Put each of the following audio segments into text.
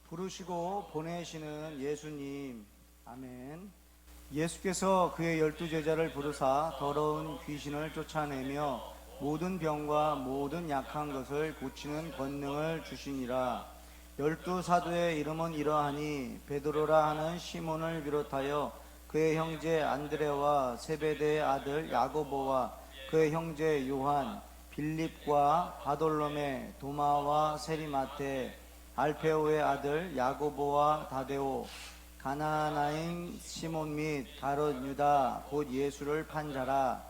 부르시고 보내시는 예수님. 아멘. 예수께서 그의 12제자를 부르사 더러운 귀신을 쫓아내며 모든 병과 모든 약한 것을 고치는 권능을 주시니라. 12사도의 이름은 이러하니 베드로라 하는 시몬을 비롯하여 그의 형제 안드레와 세베대의 아들 야고보와 그의 형제 요한, 빌립과 바돌로메, 도마와 세리마테, 알페오의 아들 야고보와 다데오, 가나나인 시몬 및 가롯 유다 곧 예수를 판 자라.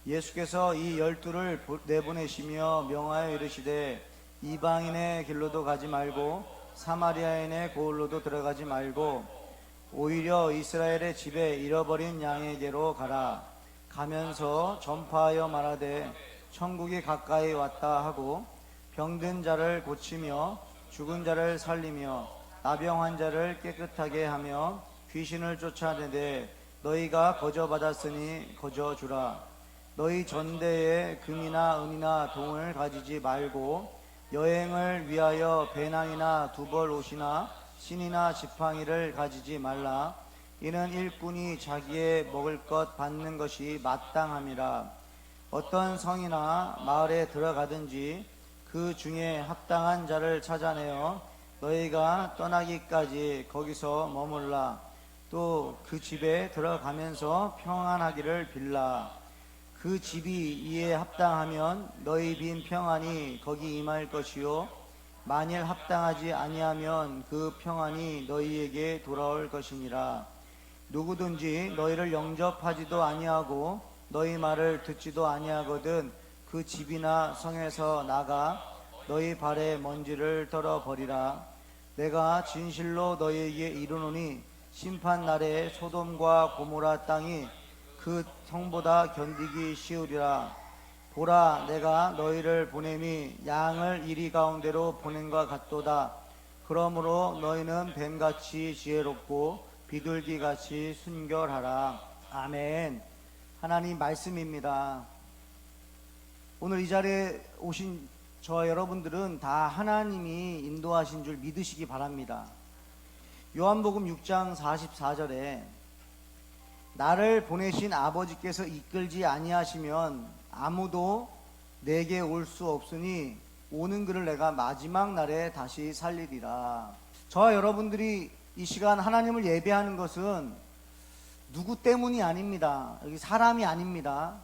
예수께서 이 12를 내보내시며 명하여 이르시되 이방인의 길로도 가지 말고 사마리아인의 고을로도 들어가지 말고 오히려 이스라엘의 집에 잃어버린 양에게로 가라. 가면서 전파하여 말하되 천국이 가까이 왔다 하고 병든 자를 고치며 죽은 자를 살리며 나병 자를 깨끗하게 하며 귀신을 쫓아내되 너희가 거저 받았으니 거저 주라. 너희 전대에 금이나 은이나 동을 가지지 말고 여행을 위하여 배낭이나 두벌 옷이나 신이나 지팡이를 가지지 말라. 이는 일꾼이 자기의 먹을 것 받는 것이 마땅함이라. 어떤 성이나 마을에 들어가든지 그 중에 합당한 자를 찾아내어 너희가 떠나기까지 거기서 머물라. 또 그 집에 들어가면서 평안하기를 빌라. 그 집이 이에 합당하면 너희 빈 평안이 거기 임할 것이요 만일 합당하지 아니하면 그 평안이 너희에게 돌아올 것이니라. 누구든지 너희를 영접하지도 아니하고 너희 말을 듣지도 아니하거든 그 집이나 성에서 나가 너희 발에 먼지를 떨어버리라. 내가 진실로 너희에게 이르노니 심판 날에 소돔과 고모라 땅이 그 성보다 견디기 쉬우리라. 보라, 내가 너희를 보냄이 양을 이리 가운데로 보낸과 같도다. 그러므로 너희는 뱀같이 지혜롭고 비둘기같이 순결하라. 아멘. 하나님 말씀입니다. 오늘 이 자리에 오신 저와 여러분들은 다 하나님이 인도하신 줄 믿으시기 바랍니다. 요한복음 6장 44절에 나를 보내신 아버지께서 이끌지 아니하시면 아무도 내게 올 수 없으니 오는 그를 내가 마지막 날에 다시 살리리라. 저와 여러분들이 이 시간 하나님을 예배하는 것은 누구 때문이 아닙니다. 여기 사람이 아닙니다.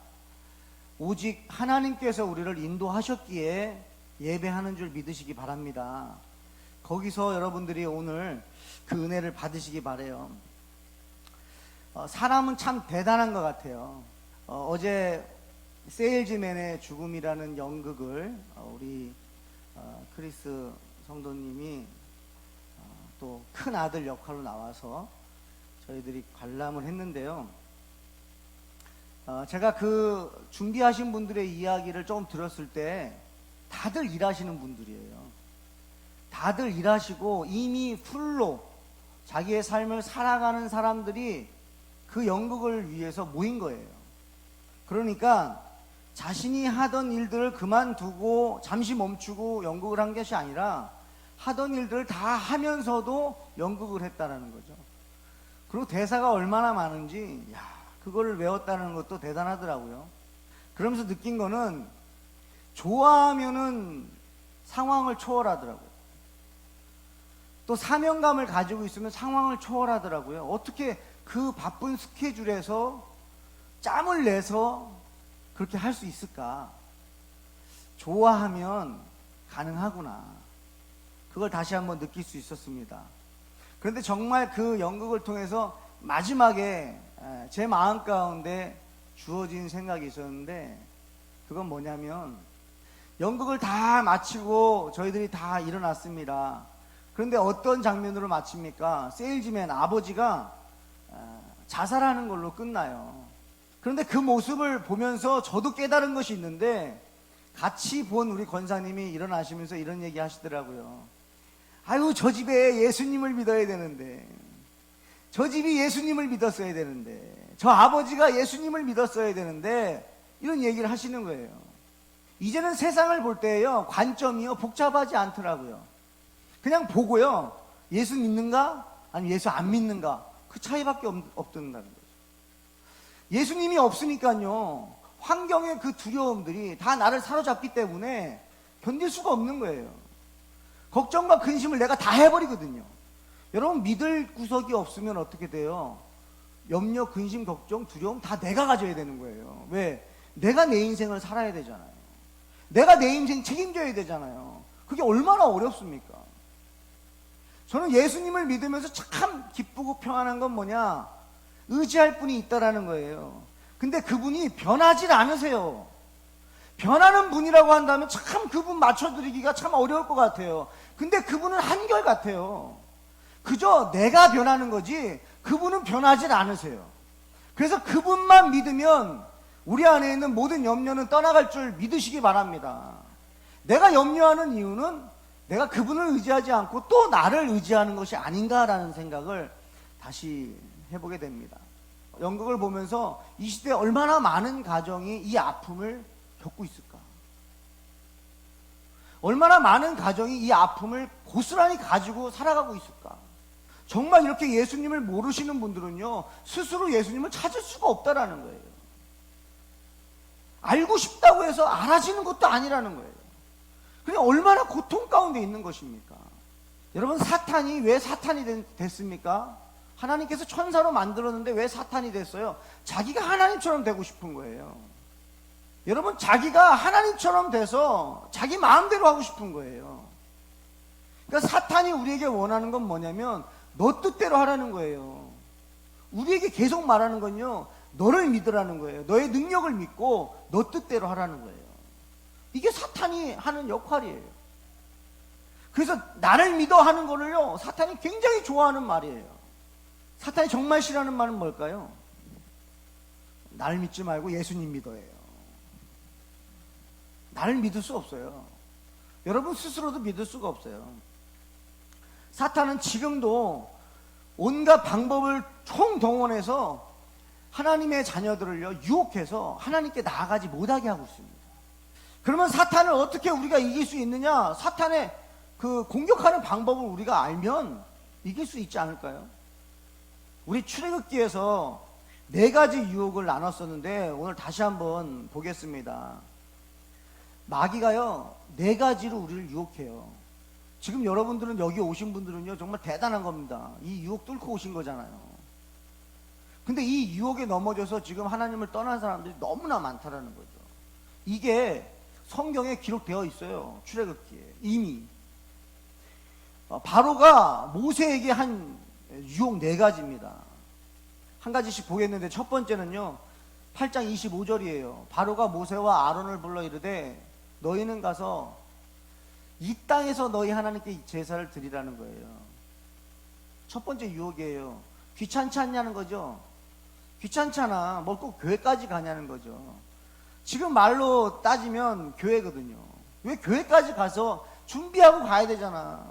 오직 하나님께서 우리를 인도하셨기에 예배하는 줄 믿으시기 바랍니다. 거기서 여러분들이 오늘 그 은혜를 받으시기 바라요. 사람은 참 대단한 것 같아요. 어제 세일즈맨의 죽음이라는 연극을 우리 크리스 성도님이 또 큰 아들 역할로 나와서 저희들이 관람을 했는데요. 제가 그 준비하신 분들의 이야기를 조금 들었을 때 다들 일하시는 분들이에요. 다들 일하시고 이미 풀로 자기의 삶을 살아가는 사람들이 그 연극을 위해서 모인 거예요. 그러니까 자신이 하던 일들을 그만두고 잠시 멈추고 연극을 한 것이 아니라 하던 일들을 다 하면서도 연극을 했다는 거죠. 그리고 대사가 얼마나 많은지 그거를 외웠다는 것도 대단하더라고요. 그러면서 느낀 거는 좋아하면은 상황을 초월하더라고요. 또 사명감을 가지고 있으면 상황을 초월하더라고요. 어떻게 그 바쁜 스케줄에서 짬을 내서 그렇게 할 수 있을까? 좋아하면 가능하구나. 그걸 다시 한번 느낄 수 있었습니다. 그런데 정말 그 연극을 통해서 마지막에 제 마음 가운데 주어진 생각이 있었는데 그건 뭐냐면 연극을 다 마치고 저희들이 다 일어났습니다. 그런데 어떤 장면으로 마칩니까? 세일즈맨 아버지가 자살하는 걸로 끝나요. 그런데 그 모습을 보면서 저도 깨달은 것이 있는데 같이 본 우리 권사님이 일어나시면서 이런 얘기 하시더라고요. 아유, 저 집에 예수님을 믿어야 되는데, 저 집이 예수님을 믿었어야 되는데, 저 아버지가 예수님을 믿었어야 되는데, 이런 얘기를 하시는 거예요. 이제는 세상을 볼 때요, 관점이요, 복잡하지 않더라고요. 그냥 보고요, 예수 믿는가? 아니면 예수 안 믿는가? 그 차이밖에 없다는 거죠. 예수님이 없으니까요, 환경의 그 두려움들이 다 나를 사로잡기 때문에 견딜 수가 없는 거예요. 걱정과 근심을 내가 다 해버리거든요. 여러분, 믿을 구석이 없으면 어떻게 돼요? 염려, 근심, 걱정, 두려움 다 내가 가져야 되는 거예요. 왜? 내가 내 인생을 살아야 되잖아요. 내가 내 인생 책임져야 되잖아요. 그게 얼마나 어렵습니까? 저는 예수님을 믿으면서 참 기쁘고 평안한 건 뭐냐? 의지할 분이 있다라는 거예요. 근데 그분이 변하질 않으세요. 변하는 분이라고 한다면 참 그분 맞춰드리기가 참 어려울 것 같아요. 근데 그분은 한결같아요. 그저 내가 변하는 거지 그분은 변하질 않으세요. 그래서 그분만 믿으면 우리 안에 있는 모든 염려는 떠나갈 줄 믿으시기 바랍니다. 내가 염려하는 이유는 내가 그분을 의지하지 않고 또 나를 의지하는 것이 아닌가라는 생각을 다시 해보게 됩니다. 연극을 보면서 이 시대에 얼마나 많은 가정이 이 아픔을 겪고 있을까? 얼마나 많은 가정이 이 아픔을 고스란히 가지고 살아가고 있을까? 정말 이렇게 예수님을 모르시는 분들은요, 스스로 예수님을 찾을 수가 없다라는 거예요. 알고 싶다고 해서 알아지는 것도 아니라는 거예요. 그냥 얼마나 고통 가운데 있는 것입니까? 여러분, 사탄이 왜 사탄이 됐습니까? 하나님께서 천사로 만들었는데 왜 사탄이 됐어요? 자기가 하나님처럼 되고 싶은 거예요. 여러분, 자기가 하나님처럼 돼서 자기 마음대로 하고 싶은 거예요. 그러니까 사탄이 우리에게 원하는 건 뭐냐면 너 뜻대로 하라는 거예요. 우리에게 계속 말하는 건요, 너를 믿으라는 거예요. 너의 능력을 믿고 너 뜻대로 하라는 거예요. 이게 사탄이 하는 역할이에요. 그래서 나를 믿어 하는 거를요, 사탄이 굉장히 좋아하는 말이에요. 사탄이 정말 싫어하는 말은 뭘까요? 나를 믿지 말고 예수님 믿어예요. 나를 믿을 수 없어요. 여러분 스스로도 믿을 수가 없어요. 사탄은 지금도 온갖 방법을 총동원해서 하나님의 자녀들을요, 유혹해서 하나님께 나아가지 못하게 하고 있습니다. 그러면 사탄을 어떻게 우리가 이길 수 있느냐? 사탄의 그 공격하는 방법을 우리가 알면 이길 수 있지 않을까요? 우리 출애굽기에서 4가지 유혹을 나눴었는데 오늘 다시 한번 보겠습니다. 마귀가요, 4가지로 우리를 유혹해요. 지금 여러분들은, 여기 오신 분들은요, 정말 대단한 겁니다. 이 유혹 뚫고 오신 거잖아요. 근데 이 유혹에 넘어져서 지금 하나님을 떠난 사람들이 너무나 많다라는 거죠. 이게 성경에 기록되어 있어요. 출애굽기에 이미. 바로가 모세에게 한 유혹 4가지입니다. 한 가지씩 보겠는데, 첫 번째는요, 8장 25절이에요. 바로가 모세와 아론을 불러 이르되 너희는 가서 이 땅에서 너희 하나님께 제사를 드리라는 거예요. 첫 번째 유혹이에요. 귀찮지 않냐는 거죠. 귀찮잖아. 뭘 꼭 교회까지 가냐는 거죠. 지금 말로 따지면 교회거든요. 왜 교회까지 가서 준비하고 가야 되잖아.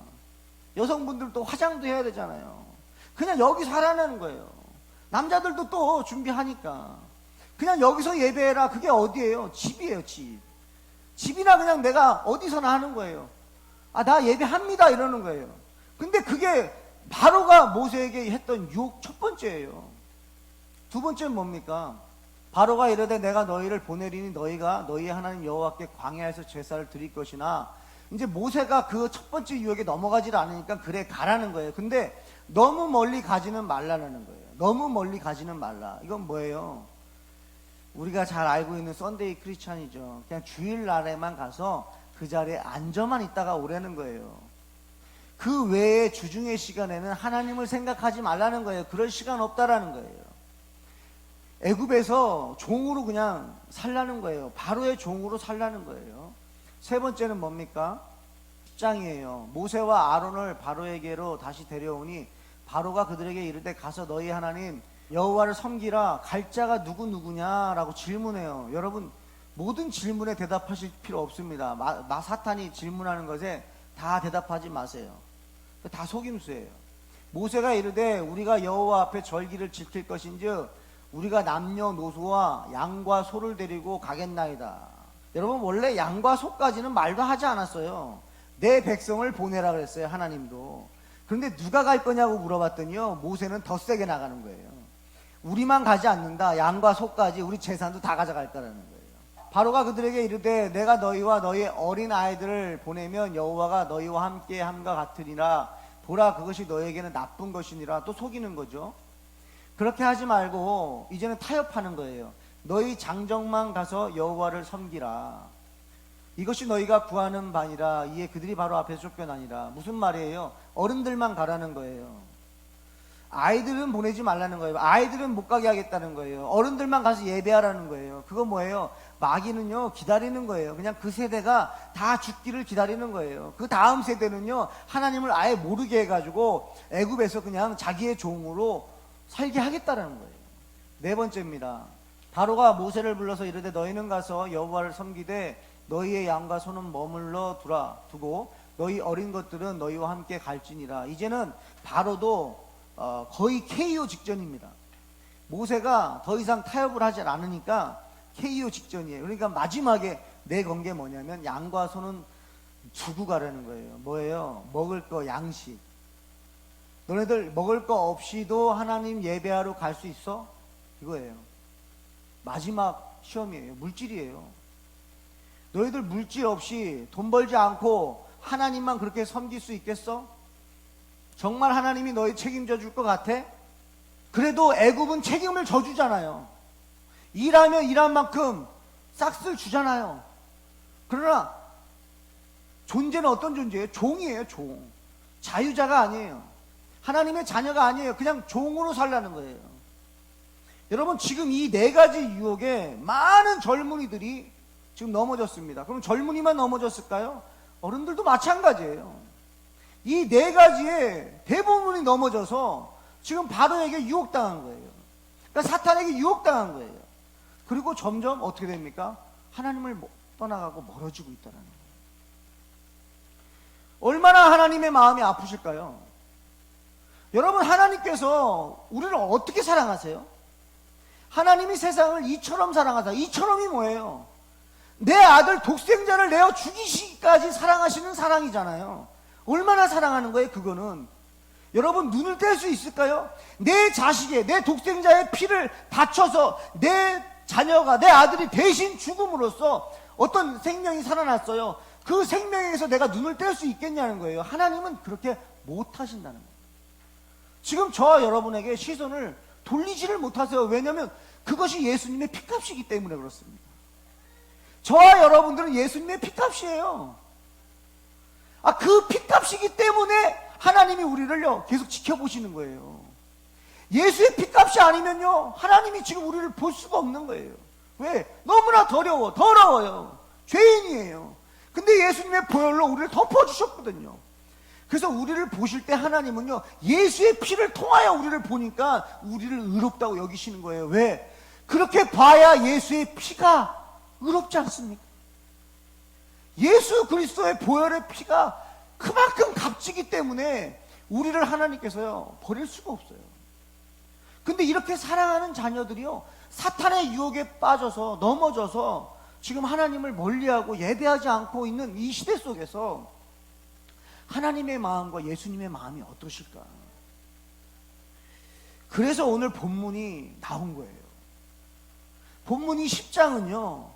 여성분들도 화장도 해야 되잖아요. 그냥 여기서 하라는 거예요. 남자들도 또 준비하니까 그냥 여기서 예배해라. 그게 어디예요? 집이에요. 집이나 그냥 내가 어디서나 하는 거예요. 아, 나 예배합니다 이러는 거예요. 근데 그게 바로가 모세에게 했던 유혹 첫 번째예요. 두 번째는 뭡니까? 바로가 이르되 내가 너희를 보내리니 너희가 너희 하나님 여호와께 광야에서 제사를 드릴 것이나, 이제 모세가 그 첫 번째 유혹에 넘어가질 않으니까 그래 가라는 거예요. 근데 너무 멀리 가지는 말라는 거예요. 너무 멀리 가지는 말라. 이건 뭐예요? 우리가 잘 알고 있는 썬데이 크리스찬이죠. 그냥 주일날에만 가서 그 자리에 앉아만 있다가 오라는 거예요. 그 외에 주중의 시간에는 하나님을 생각하지 말라는 거예요. 그럴 시간 없다라는 거예요. 애굽에서 종으로 그냥 살라는 거예요. 바로의 종으로 살라는 거예요. 세 번째는 뭡니까? 10장이에요. 모세와 아론을 바로에게로 다시 데려오니 바로가 그들에게 이르되 가서 너희 하나님 여호와를 섬기라. 갈 자가 누구냐라고 질문해요. 여러분, 모든 질문에 대답하실 필요 없습니다. 사탄이 질문하는 것에 다 대답하지 마세요. 다 속임수예요. 모세가 이르되 우리가 여호와 앞에 절기를 지킬 것인즉 우리가 남녀노소와 양과 소를 데리고 가겠나이다. 여러분, 원래 양과 소까지는 말도 하지 않았어요. 내 백성을 보내라 그랬어요. 하나님도. 그런데 누가 갈 거냐고 물어봤더니요, 모세는 더 세게 나가는 거예요. 우리만 가지 않는다. 양과 소까지 우리 재산도 다 가져갈 거라는 거예요. 바로가 그들에게 이르되 내가 너희와 너희 어린 아이들을 보내면 여호와가 너희와 함께 함과 같으리라. 보라, 그것이 너희에게는 나쁜 것이니라. 또 속이는 거죠. 그렇게 하지 말고 이제는 타협하는 거예요. 너희 장정만 가서 여호와를 섬기라. 이것이 너희가 구하는 바니라. 이에 그들이 바로 앞에서 쫓겨나니라. 무슨 말이에요? 어른들만 가라는 거예요. 아이들은 보내지 말라는 거예요. 아이들은 못 가게 하겠다는 거예요. 어른들만 가서 예배하라는 거예요. 그거 뭐예요? 마귀는요, 기다리는 거예요. 그냥 그 세대가 다 죽기를 기다리는 거예요. 그 다음 세대는요, 하나님을 아예 모르게 해가지고 애굽에서 그냥 자기의 종으로 살게 하겠다라는 거예요. 네 번째입니다. 바로가 모세를 불러서 이르되 너희는 가서 여호와를 섬기되 너희의 양과 소는 머물러 두고 너희 어린 것들은 너희와 함께 갈지니라. 이제는 바로도 거의 KO 직전입니다. 모세가 더 이상 타협을 하지 않으니까 KO 직전이에요. 그러니까 마지막에 내건 게 뭐냐면 양과 소는 두고 가라는 거예요. 뭐예요? 먹을 거, 양식. 너네들 먹을 거 없이도 하나님 예배하러 갈 수 있어? 이거예요. 마지막 시험이에요. 물질이에요. 너희들 물질 없이 돈 벌지 않고 하나님만 그렇게 섬길 수 있겠어? 정말 하나님이 너희 책임져 줄 것 같아? 그래도 애굽은 책임을 져주잖아요. 일하면 일한 만큼 싹쓸 주잖아요. 그러나 존재는 어떤 존재예요? 종이에요, 종. 자유자가 아니에요. 하나님의 자녀가 아니에요. 그냥 종으로 살라는 거예요. 여러분, 지금 이 네 가지 유혹에 많은 젊은이들이 지금 넘어졌습니다. 그럼 젊은이만 넘어졌을까요? 어른들도 마찬가지예요. 이 네 가지에 대부분이 넘어져서 지금 바로에게 유혹당한 거예요. 그러니까 사탄에게 유혹당한 거예요. 그리고 점점 어떻게 됩니까? 하나님을 떠나가고 멀어지고 있다는 거예요. 얼마나 하나님의 마음이 아프실까요? 여러분, 하나님께서 우리를 어떻게 사랑하세요? 하나님이 세상을 이처럼 사랑하다. 이처럼이 뭐예요? 내 아들 독생자를 내어 죽이시기까지 사랑하시는 사랑이잖아요. 얼마나 사랑하는 거예요, 그거는? 여러분, 눈을 뗄 수 있을까요? 내 자식의, 내 독생자의 피를 바쳐서 내 자녀가, 내 아들이 대신 죽음으로써 어떤 생명이 살아났어요. 그 생명에서 내가 눈을 뗄 수 있겠냐는 거예요. 하나님은 그렇게 못하신다는 거예요. 지금 저와 여러분에게 시선을 돌리지를 못하세요. 왜냐하면 그것이 예수님의 피값이기 때문에 그렇습니다. 저와 여러분들은 예수님의 피값이에요. 그 피값이기 때문에 하나님이 우리를요 계속 지켜보시는 거예요. 예수의 피값이 아니면요 하나님이 지금 우리를 볼 수가 없는 거예요. 왜? 너무나 더러워요. 죄인이에요. 근데 예수님의 보혈로 우리를 덮어주셨거든요. 그래서 우리를 보실 때 하나님은요 예수의 피를 통하여 우리를 보니까 우리를 의롭다고 여기시는 거예요. 왜? 그렇게 봐야 예수의 피가 의롭지 않습니까? 예수 그리스도의 보혈의 피가 그만큼 값지기 때문에 우리를 하나님께서요 버릴 수가 없어요. 근데 이렇게 사랑하는 자녀들이요 사탄의 유혹에 빠져서 넘어져서 지금 하나님을 멀리하고 예배하지 않고 있는 이 시대 속에서 하나님의 마음과 예수님의 마음이 어떠실까? 그래서 오늘 본문이 나온 거예요. 본문이 10장은요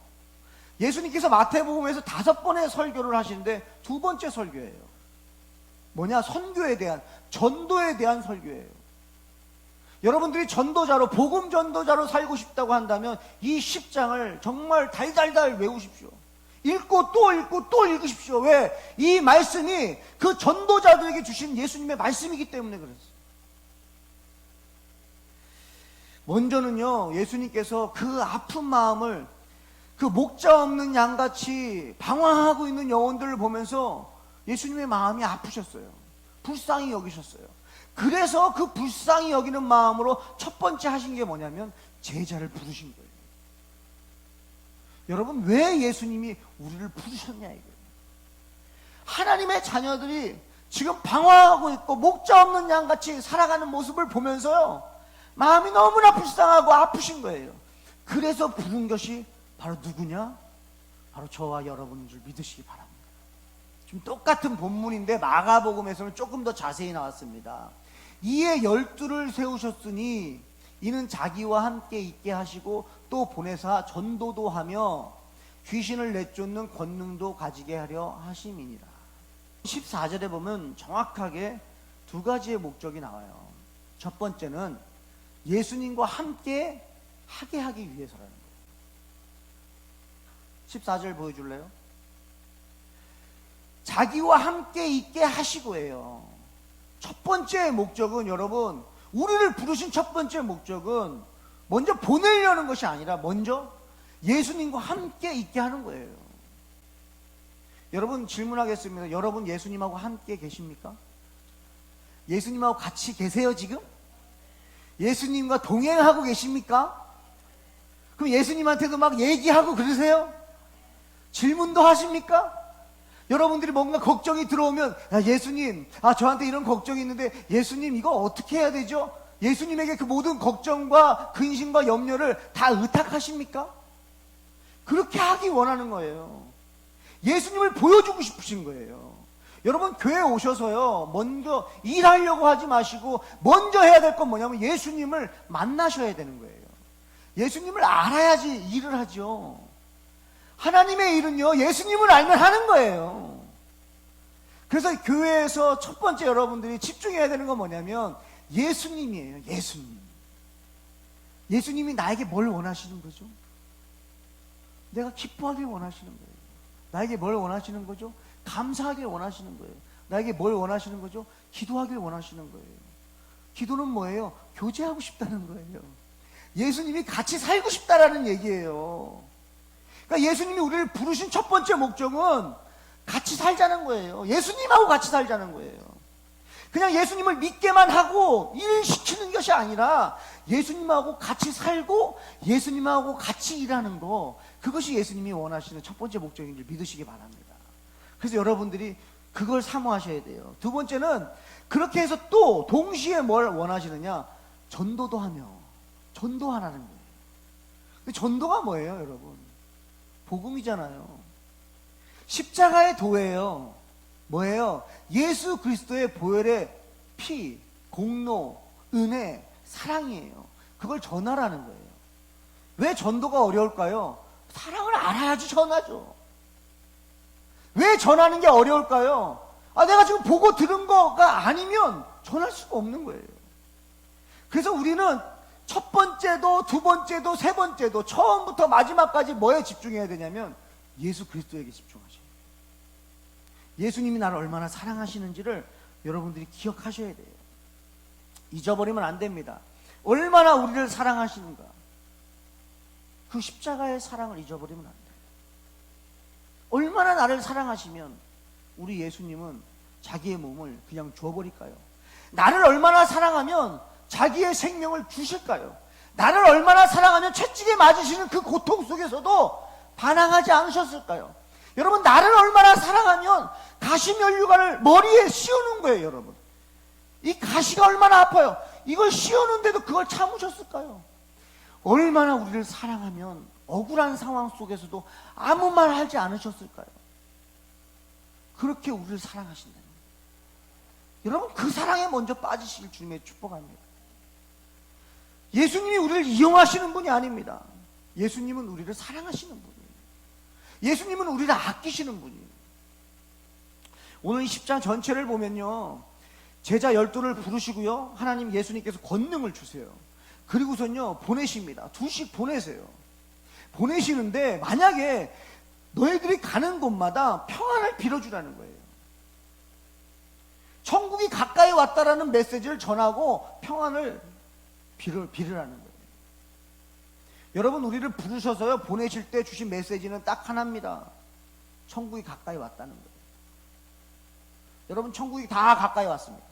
예수님께서 마태복음에서 5번의 설교를 하시는데 2번째 설교예요. 뭐냐? 선교에 대한, 전도에 대한 설교예요. 여러분들이 전도자로, 복음 전도자로 살고 싶다고 한다면 이 10장을 정말 달달달 외우십시오. 읽고 또 읽고 또 읽으십시오. 왜? 이 말씀이 그 전도자들에게 주신 예수님의 말씀이기 때문에 그랬어요. 먼저는요 예수님께서 그 아픈 마음을 그 목자 없는 양같이 방황하고 있는 영혼들을 보면서 예수님의 마음이 아프셨어요. 불쌍히 여기셨어요. 그래서 그 불쌍히 여기는 마음으로 첫 번째 하신 게 뭐냐면 제자를 부르신 거예요. 여러분, 왜 예수님이 우리를 부르셨냐 이거예요. 하나님의 자녀들이 지금 방황하고 있고 목자 없는 양같이 살아가는 모습을 보면서요 마음이 너무나 불쌍하고 아프신 거예요. 그래서 부른 것이 바로 누구냐? 바로 저와 여러분인 줄 믿으시기 바랍니다. 지금 똑같은 본문인데 마가복음에서는 조금 더 자세히 나왔습니다. 이에 12를 세우셨으니 이는 자기와 함께 있게 하시고 또 보내사 전도도 하며 귀신을 내쫓는 권능도 가지게 하려 하심이니라. 14절에 보면 정확하게 두 가지의 목적이 나와요. 첫 번째는 예수님과 함께 하게 하기 위해서라는 거예요. 14절 보여줄래요? 자기와 함께 있게 하시고예요. 첫 번째 목적은, 여러분, 우리를 부르신 첫 번째 목적은 먼저 보내려는 것이 아니라 먼저 예수님과 함께 있게 하는 거예요. 여러분, 질문하겠습니다. 여러분 예수님하고 함께 계십니까? 예수님하고 같이 계세요 지금? 예수님과 동행하고 계십니까? 그럼 예수님한테도 막 얘기하고 그러세요? 질문도 하십니까? 여러분들이 뭔가 걱정이 들어오면, 예수님, 저한테 이런 걱정이 있는데 예수님 이거 어떻게 해야 되죠? 예수님에게 그 모든 걱정과 근심과 염려를 다 의탁하십니까? 그렇게 하기 원하는 거예요. 예수님을 보여주고 싶으신 거예요. 여러분, 교회에 오셔서요, 먼저 일하려고 하지 마시고 먼저 해야 될 건 뭐냐면 예수님을 만나셔야 되는 거예요. 예수님을 알아야지 일을 하죠. 하나님의 일은요, 예수님을 알면 하는 거예요. 그래서 교회에서 첫 번째 여러분들이 집중해야 되는 건 뭐냐면 예수님이에요. 예수님. 예수님이 나에게 뭘 원하시는 거죠? 내가 기뻐하길 원하시는 거예요. 나에게 뭘 원하시는 거죠? 감사하길 원하시는 거예요. 나에게 뭘 원하시는 거죠? 기도하길 원하시는 거예요. 기도는 뭐예요? 교제하고 싶다는 거예요. 예수님이 같이 살고 싶다라는 얘기예요. 그러니까 예수님이 우리를 부르신 첫 번째 목적은 같이 살자는 거예요. 예수님하고 같이 살자는 거예요. 그냥 예수님을 믿게만 하고 일 시키는 것이 아니라 예수님하고 같이 살고 예수님하고 같이 일하는 거, 그것이 예수님이 원하시는 첫 번째 목적인 줄 믿으시기 바랍니다. 그래서 여러분들이 그걸 사모하셔야 돼요. 두 번째는 그렇게 해서 또 동시에 뭘 원하시느냐? 전도도 하며 전도하라는 거예요. 근데 전도가 뭐예요, 여러분? 복음이잖아요. 십자가의 도예요. 뭐예요? 예수 그리스도의 보혈의 피, 공로, 은혜, 사랑이에요. 그걸 전하라는 거예요. 왜 전도가 어려울까요? 사랑을 알아야지 전하죠. 왜 전하는 게 어려울까요? 내가 지금 보고 들은 거가 아니면 전할 수가 없는 거예요. 그래서 우리는 첫 번째도 두 번째도 세 번째도 처음부터 마지막까지 뭐에 집중해야 되냐면 예수 그리스도에게 집중하셔야 돼요. 예수님이 나를 얼마나 사랑하시는지를 여러분들이 기억하셔야 돼요. 잊어버리면 안 됩니다. 얼마나 우리를 사랑하시는가, 그 십자가의 사랑을 잊어버리면 안 돼요. 얼마나 나를 사랑하시면 우리 예수님은 자기의 몸을 그냥 줘버릴까요? 나를 얼마나 사랑하면 자기의 생명을 주실까요? 나를 얼마나 사랑하면 채찍에 맞으시는 그 고통 속에서도 반항하지 않으셨을까요? 여러분, 나를 얼마나 사랑하면 가시면류관을 머리에 씌우는 거예요. 여러분, 이 가시가 얼마나 아파요. 이걸 씌우는데도 그걸 참으셨을까요? 얼마나 우리를 사랑하면 억울한 상황 속에서도 아무 말 하지 않으셨을까요? 그렇게 우리를 사랑하신다는 거예요. 여러분, 그 사랑에 먼저 빠지시길 주님의 축복합니다. 예수님이 우리를 이용하시는 분이 아닙니다. 예수님은 우리를 사랑하시는 분이에요. 예수님은 우리를 아끼시는 분이에요. 오늘 이 10장 전체를 보면요, 제자 12를 부르시고요, 하나님 예수님께서 권능을 주세요. 그리고선요 보내십니다. 두씩 보내세요. 보내시는데 만약에 너희들이 가는 곳마다 평안을 빌어주라는 거예요. 천국이 가까이 왔다라는 메시지를 전하고 평안을 빌으라는 거예요. 여러분, 우리를 부르셔서요 보내실 때 주신 메시지는 딱 하나입니다. 천국이 가까이 왔다는 거예요. 여러분, 천국이 다 가까이 왔습니다.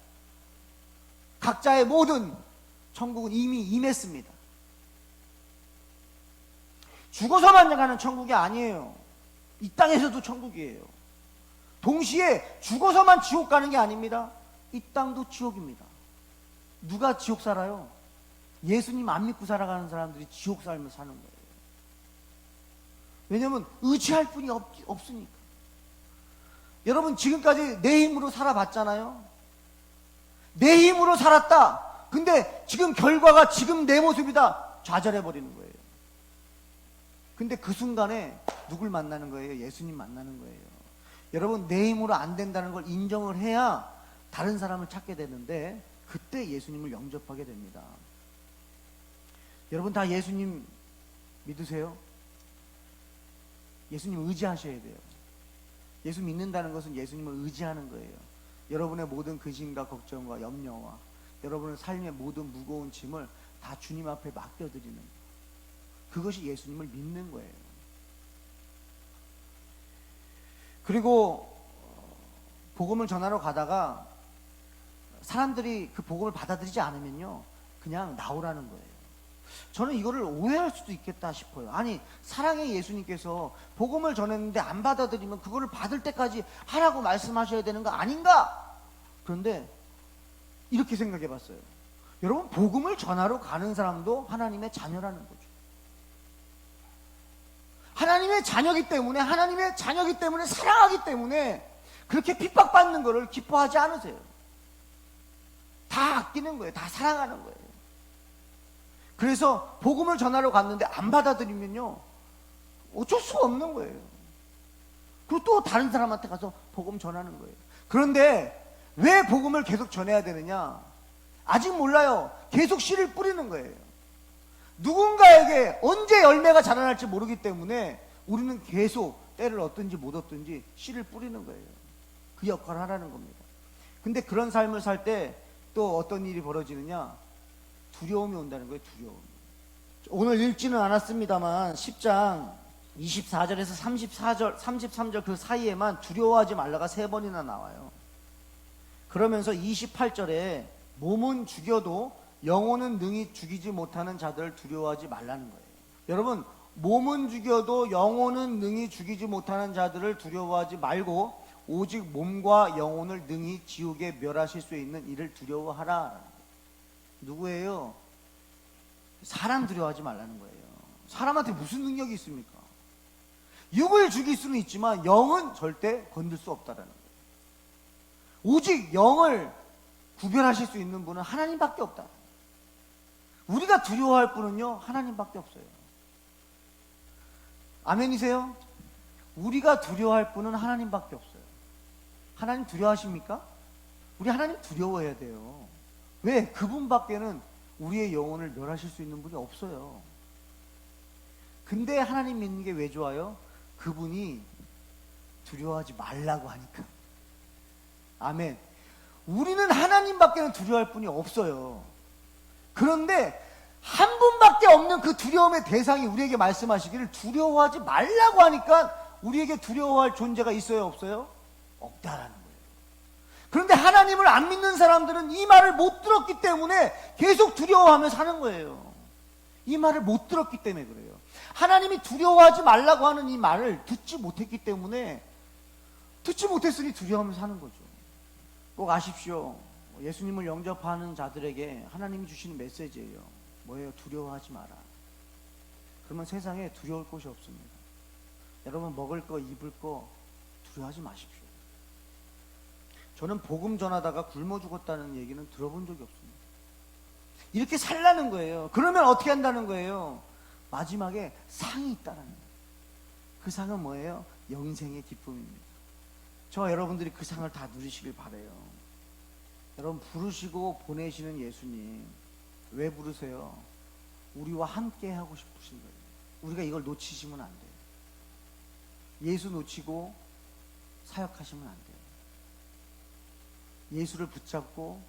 각자의 모든 천국은 이미 임했습니다. 죽어서만 가는 천국이 아니에요. 이 땅에서도 천국이에요. 동시에 죽어서만 지옥 가는 게 아닙니다. 이 땅도 지옥입니다. 누가 지옥 살아요? 예수님 안 믿고 살아가는 사람들이 지옥 삶을 사는 거예요. 왜냐하면 의지할 분이 없으니까. 여러분 지금까지 내 힘으로 살아봤잖아요. 내 힘으로 살았다. 근데 지금 결과가 지금 내 모습이다. 좌절해버리는 거예요. 근데 그 순간에 누굴 만나는 거예요? 예수님 만나는 거예요. 여러분 내 힘으로 안 된다는 걸 인정을 해야 다른 사람을 찾게 되는데 그때 예수님을 영접하게 됩니다. 여러분 다 예수님 믿으세요? 예수님 의지하셔야 돼요. 예수 믿는다는 것은 예수님을 의지하는 거예요. 여러분의 모든 근심과 걱정과 염려와 여러분의 삶의 모든 무거운 짐을 다 주님 앞에 맡겨드리는 거예요. 그것이 예수님을 믿는 거예요. 그리고 복음을 전하러 가다가 사람들이 그 복음을 받아들이지 않으면요 그냥 나오라는 거예요. 저는 이거를 오해할 수도 있겠다 싶어요. 아니 사랑의 예수님께서 복음을 전했는데 안 받아들이면 그거를 받을 때까지 하라고 말씀하셔야 되는 거 아닌가? 그런데 이렇게 생각해 봤어요. 여러분 복음을 전하러 가는 사람도 하나님의 자녀라는 거죠. 하나님의 자녀기 때문에 사랑하기 때문에 그렇게 핍박받는 거를 기뻐하지 않으세요. 다 아끼는 거예요. 다 사랑하는 거예요. 그래서 복음을 전하러 갔는데 안 받아들이면요 어쩔 수가 없는 거예요. 그리고 또 다른 사람한테 가서 복음 전하는 거예요. 그런데 왜 복음을 계속 전해야 되느냐? 아직 몰라요. 계속 씨를 뿌리는 거예요. 누군가에게 언제 열매가 자라날지 모르기 때문에 우리는 계속 때를 얻든지 못 얻든지 씨를 뿌리는 거예요. 그 역할을 하라는 겁니다. 근데 그런 삶을 살 때 또 어떤 일이 벌어지느냐? 두려움이 온다는 거예요. 두려움. 오늘 읽지는 않았습니다만 10장 24절에서 33절 그 사이에만 두려워하지 말라가 3번이나 나와요. 그러면서 28절에 몸은 죽여도 영혼은 능히 죽이지 못하는 자들을 두려워하지 말라는 거예요. 여러분 몸은 죽여도 영혼은 능히 죽이지 못하는 자들을 두려워하지 말고 오직 몸과 영혼을 능히 지옥에 멸하실 수 있는 이를 두려워하라. 누구예요? 사람 두려워하지 말라는 거예요. 사람한테 무슨 능력이 있습니까? 육을 죽일 수는 있지만 영은 절대 건들 수 없다라는 거예요. 오직 영을 구별하실 수 있는 분은 하나님밖에 없다. 우리가 두려워할 분은요 하나님밖에 없어요. 아멘이세요? 우리가 두려워할 분은 하나님밖에 없어요. 하나님 두려워하십니까? 우리 하나님 두려워해야 돼요. 왜? 그분밖에는 우리의 영혼을 멸하실 수 있는 분이 없어요. 근데 하나님 믿는 게 왜 좋아요? 그분이 두려워하지 말라고 하니까. 아멘. 우리는 하나님밖에는 두려워할 분이 없어요. 그런데 한 분밖에 없는 그 두려움의 대상이 우리에게 말씀하시기를 두려워하지 말라고 하니까 우리에게 두려워할 존재가 있어요, 없어요? 없다라는 거예요. 그런데 하나님을 안 믿는 사람들은 이 말을 못 들었기 때문에 계속 두려워하며 사는 거예요. 이 말을 못 들었기 때문에 그래요. 하나님이 두려워하지 말라고 하는 이 말을 듣지 못했기 때문에 듣지 못했으니 두려워하며 사는 거죠. 꼭 아십시오. 예수님을 영접하는 자들에게 하나님이 주시는 메시지예요. 뭐예요? 두려워하지 마라. 그러면 세상에 두려울 곳이 없습니다. 여러분 먹을 거 입을 거 두려워하지 마십시오. 저는 복음 전하다가 굶어 죽었다는 얘기는 들어본 적이 없습니다. 이렇게 살라는 거예요. 그러면 어떻게 한다는 거예요? 마지막에 상이 있다는 거예요. 그 상은 뭐예요? 영생의 기쁨입니다. 저와 여러분들이 그 상을 다 누리시길 바라요. 여러분 부르시고 보내시는 예수님 왜 부르세요? 우리와 함께 하고 싶으신 거예요. 우리가 이걸 놓치시면 안 돼요. 예수 놓치고 사역하시면 안 돼요. 예수를 붙잡고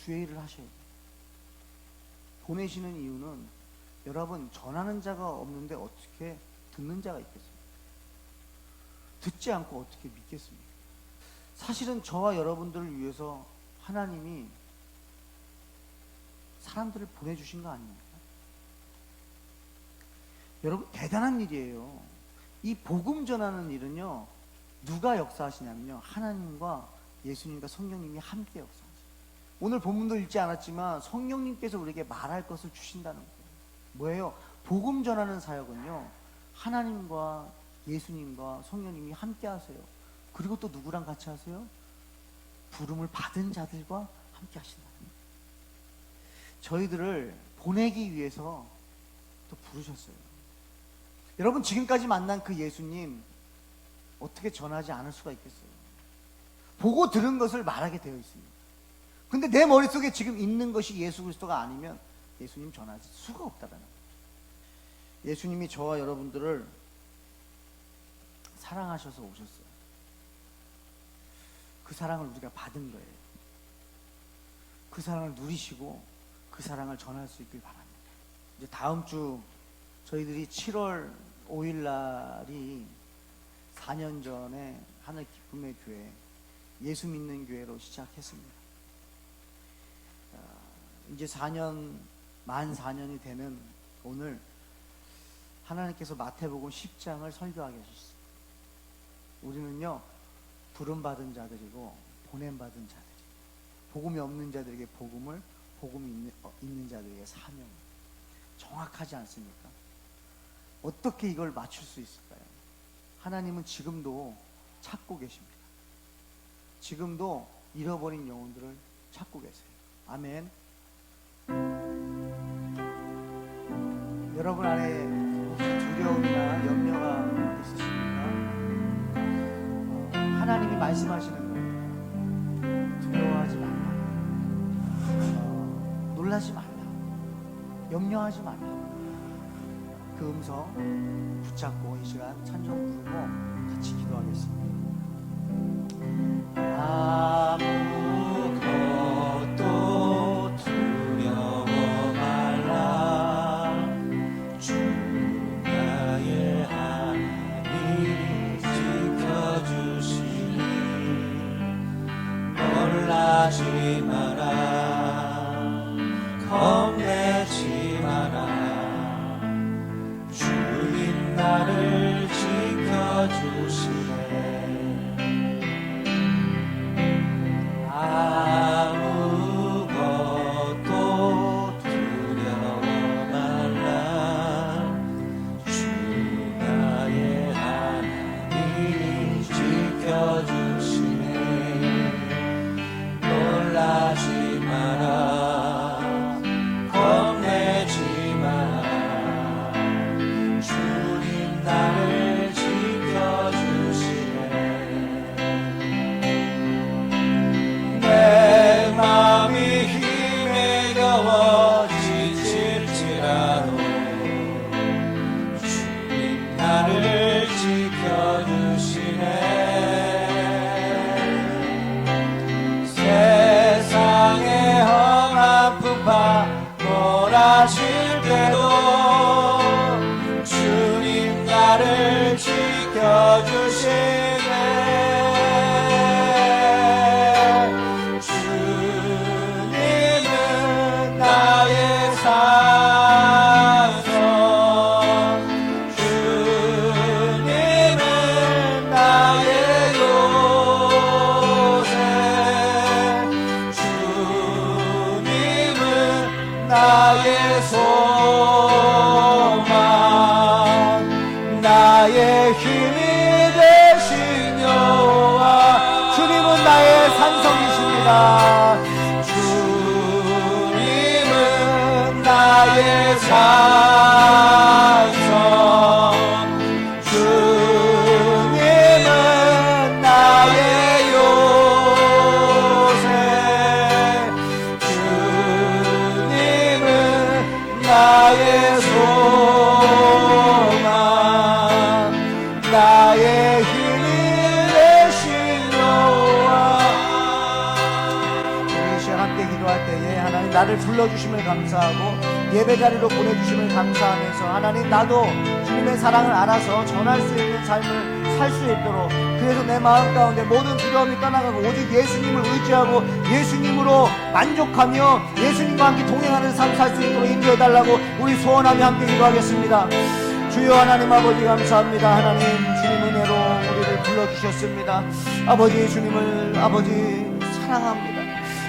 주의 일을 하셔야 돼요. 보내시는 이유는 여러분 전하는 자가 없는데 어떻게 듣는 자가 있겠습니까? 듣지 않고 어떻게 믿겠습니까? 사실은 저와 여러분들을 위해서 하나님이 사람들을 보내주신 거 아닙니까? 여러분 대단한 일이에요. 이 복음 전하는 일은요 누가 역사하시냐면요 하나님과 예수님과 성령님이 함께 역사하세요. 오늘 본문도 읽지 않았지만 성령님께서 우리에게 말할 것을 주신다는 거예요. 뭐예요? 복음 전하는 사역은요 하나님과 예수님과 성령님이 함께 하세요. 그리고 또 누구랑 같이 하세요? 부름을 받은 자들과 함께 하신다. 저희들을 보내기 위해서 또 부르셨어요. 여러분, 지금까지 만난 그 예수님 어떻게 전하지 않을 수가 있겠어요? 보고 들은 것을 말하게 되어 있습니다. 근데 내 머릿속에 지금 있는 것이 예수 그리스도가 아니면 예수님 전할 수가 없다는 거예요. 예수님이 저와 여러분들을 사랑하셔서 오셨어요. 그 사랑을 우리가 받은 거예요. 그 사랑을 누리시고 그 사랑을 전할 수 있길 바랍니다. 이제 다음 주 저희들이 7월 5일 날이 4년 전에 하늘 기쁨의 교회, 예수 믿는 교회로 시작했습니다. 이제 만 4년이 되는 오늘 하나님께서 마태복음 10장을 설교하게 하셨어요. 우리는요, 부름받은 자들이고 보냄받은 자들이, 복음이 없는 자들에게 복음을, 복음이 있는 자들에게 사명. 정확하지 않습니까? 어떻게 이걸 맞출 수 있을까요? 하나님은 지금도 찾고 계십니다. 지금도 잃어버린 영혼들을 찾고 계세요. 아멘. 여러분 안에 두려움이나 염려가 있으십니까? 하나님이 말씀하시는 거예요. 두려워하지 말라. 놀라지 말라. 염려하지 말라. 그 음성 붙잡고 이 시간 찬송 부르고 같이 기도하겠습니다. 아무것도 두려워 말라. 주 나의 하나님이 지켜주시니 놀라지 마라. 겁내지 마라. 주님 나를 지켜주시네. 아무것도 두려워 말라. 주 나의 하나님이 지켜주시네. 놀라지 마라. 겁내지 마라. 주님 나를 지켜주시네. 내 마음이 힘에 겨워 지칠지라도 주님 나를 지켜주시네. 세상의 험한 풍파 몰아칠 때도 주님 나를 지켜주시네. 주님은 나의 산성, 주님은 나의 요새, 주님은 나의 소망, 나의 힘이 되신 여호와. 주님은 나의 산성이십니다. 주님은 나의 산성, 주님은 나의 요새, 주님은 나의 소망, 나의 힘이 되신 여호와. 우리 이 시간 함께 기도할 때에 하나님 나를 불러주심을 감사하고 예배 자리로 보내주심을 감사하면서 하나님 나도 주님의 사랑을 알아서 전할 수 있는 삶을 살 수 있도록, 그래서 내 마음 가운데 모든 두려움이 떠나가고 오직 예수님을 의지하고 예수님으로 만족하며 예수님과 함께 동행하는 삶 살 수 있도록 인도해달라고 우리 소원하며 함께 기도하겠습니다. 주여 하나님 아버지 감사합니다. 하나님 주님 은혜로 우리를 불러주셨습니다. 아버지 주님을 아버지 사랑합니다.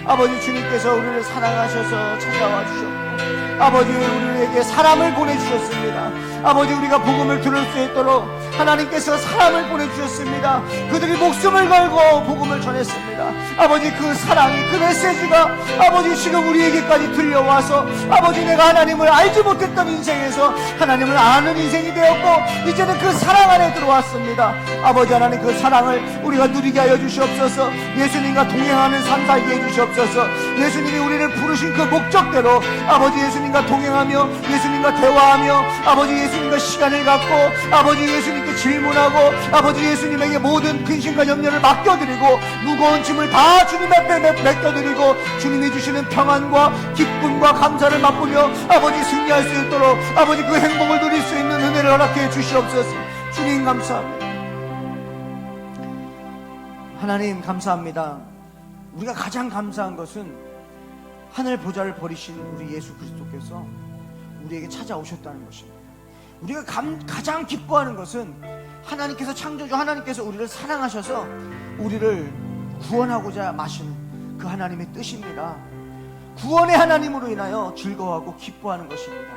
아버지 주님께서 우리를 사랑하셔서 찾아와 주셨고 아버지 우리에게 사람을 보내주셨습니다. 아버지 우리가 복음을 들을 수 있도록 하나님께서 사람을 보내주셨습니다. 그들이 목숨을 걸고 복음을 전했습니다. 아버지 그 사랑이, 그 메시지가 아버지 지금 우리에게까지 들려와서 아버지 내가 하나님을 알지 못했던 인생에서 하나님을 아는 인생이 되었고 이제는 그 사랑 안에 들어왔습니다. 아버지 하나님 그 사랑을 우리가 누리게 하여 주시옵소서. 예수님과 동행하는 삶 살게 해주시옵소서. 예수님이 우리를 부르신 그 목적대로 아버지 예수님과 동행하며 예수님과 대화하며 아버지 예수님과 시간을 갖고 아버지 예수님께 질문하고 아버지 예수님에게 모든 근심과 염려를 맡겨드리고 무거운 짐을 다 주님 앞에 맡겨드리고 주님이 주시는 평안과 기쁨과 감사를 맛보며 아버지 승리할 수 있도록 아버지 그 행복을 누릴 수 있는 은혜를 허락해 주시옵소서. 주님 감사합니다. 하나님 감사합니다. 우리가 가장 감사한 것은 하늘 보좌를 버리신 우리 예수 그리스도께서 우리에게 찾아오셨다는 것입니다. 우리가 가장 기뻐하는 것은 하나님께서 창조주 하나님께서 우리를 사랑하셔서 우리를 구원하고자 마시는 그 하나님의 뜻입니다. 구원의 하나님으로 인하여 즐거워하고 기뻐하는 것입니다.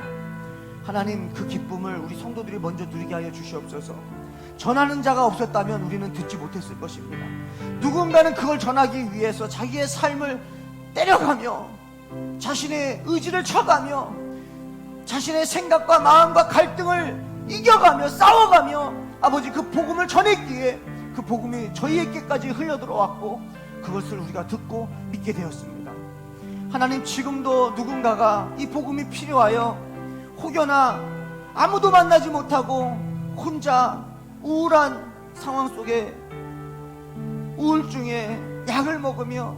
하나님 그 기쁨을 우리 성도들이 먼저 누리게 하여 주시옵소서. 전하는 자가 없었다면 우리는 듣지 못했을 것입니다. 누군가는 그걸 전하기 위해서 자기의 삶을 때려가며 자신의 의지를 쳐가며 자신의 생각과 마음과 갈등을 이겨가며 싸워가며 아버지 그 복음을 전했기에 그 복음이 저희에게까지 흘러들어왔고 그것을 우리가 듣고 믿게 되었습니다. 하나님 지금도 누군가가 이 복음이 필요하여 혹여나 아무도 만나지 못하고 혼자 우울한 상황 속에 우울증에 약을 먹으며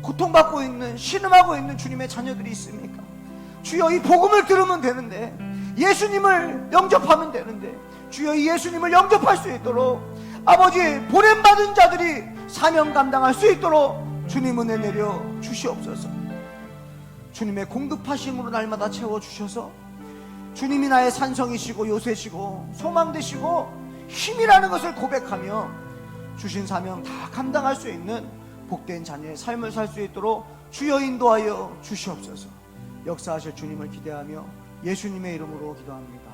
고통받고 있는 신음하고 있는 주님의 자녀들이 있습니까? 주여 이 복음을 들으면 되는데 예수님을 영접하면 되는데 주여 이 예수님을 영접할 수 있도록 아버지 보냄받은 자들이 사명 감당할 수 있도록 주님 은혜 내려 주시옵소서. 주님의 공급하심으로 날마다 채워주셔서 주님이 나의 산성이시고 요새시고 소망되시고 힘이라는 것을 고백하며 주신 사명 다 감당할 수 있는 복된 자녀의 삶을 살 수 있도록 주여 인도하여 주시옵소서. 역사하실 주님을 기대하며 예수님의 이름으로 기도합니다.